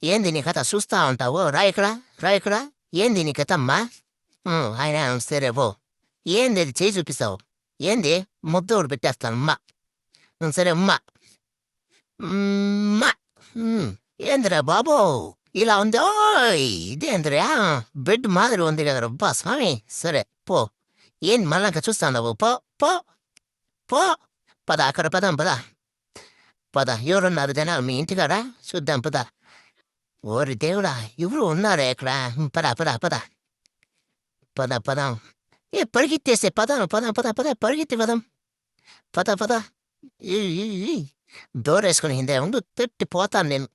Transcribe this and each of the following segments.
ఏంది నీ కథ చూస్తా ఉంటావు రా ఇక్కడ రా ఇక్కడ ఏంది నీ కథ అమ్మా ఆయన సరే పో ఏంది అది చేయి చూపిస్తావు ఏంది ముద్దోడు పెట్టేస్తాను అమ్మా సరే అమ్మా అమ్మా. ఏందిరా బాబో ఇలా ఉంది ఓయ్ ఇదేందిరా బెడ్ మాదిరి ఉంది కదా రబ్బా స్వామి సరే పో ఏంది మళ్ళా చూస్తాను పో పో పో పద అక్కడ పదాం పద ఎవరున్నారు జనాలు మీ ఇంటికాడ చూద్దాం పద ఓరి దేవుడా ఎవరు ఉన్నారా ఇక్కడ పదం పరిగెత్తేసే పద పరిగెత్తి పద డోరేసుకుని హిందే ఉండు పోతాను నేను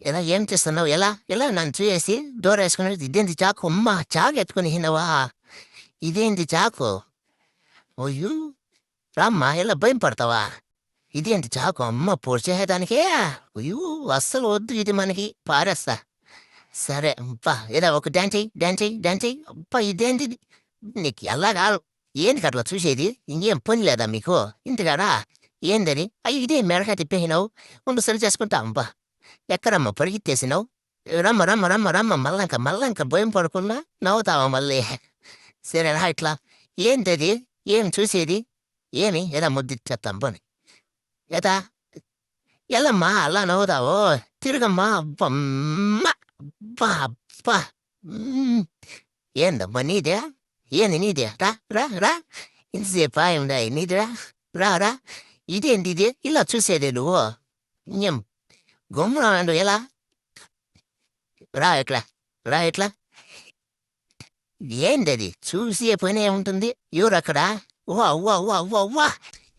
ఎలా ఏం చేస్తున్నావు ఎలా నన్ను చూసేసి డోరేసుకుని ఇదేంటి చాకు అమ్మా చాకు ఎత్తుకుని హిందవా ఇదేంటి చాకు అయ్యో రామ్మా ఎలా భయం పడతావా ఇదేంటి చాకు అమ్మ పొడి చేసేదానికే అయ్యో అస్సలు వద్దు ఇది మనకి పారేస్తా సరే అబ్బా ఏదో ఒక డాన్స్ చెయ్యి అబ్బా ఇదేంటి నీకు ఎలా కాదు ఏంటి అట్లా చూసేది ఇంకేం పని లేదా మీకు ఇంటికాడా ఏందని అయ్యి ఇదే మెడక తిప్పేసినావు ముందు సరి చేసుకుంటా అబ్బా ఎక్కడమ్మా పరిగెత్తేసినావు రమ్మ మళ్ళంక భయం పడకుండా నవ్వుతావా మళ్ళీ సరే రా ఇట్లా ఏంటది ఏం చూసేది ఏమి ఏదా ముద్దిచ్చేస్తాం పని ఏదా ఎల్లమ్మా అలా నవ్వుతావు తిరగమ్మా అబ్బా ఏందమ్మా నీదే ఏంది నీదే రా ఇంతసేపు ఉందా నీదిరా రా ఇదేంటి ఇది ఇలా చూసేదే నువ్వు ఏం గమ్మున ఎలా రా ఎట్లా ఏందది చూసే పనే ఉంటుంది ఎవరక్కడ వా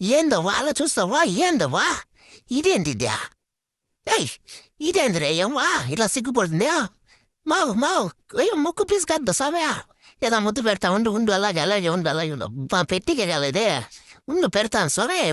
ఏందవ్వా అలా చూస్తావా ఏందవ్వా ఇదేంటిద్యా ఏయ్ ఇదేందిరే అమ్మా ఇలా సిగ్గుపడుతుందా మావు ముక్కు పీసు కద్దా సామె ఏదో ముద్దు పెడతా ఉండు అలాగే ఉండు పెట్టికే కాలేదే ఉండు పెడతాను సరే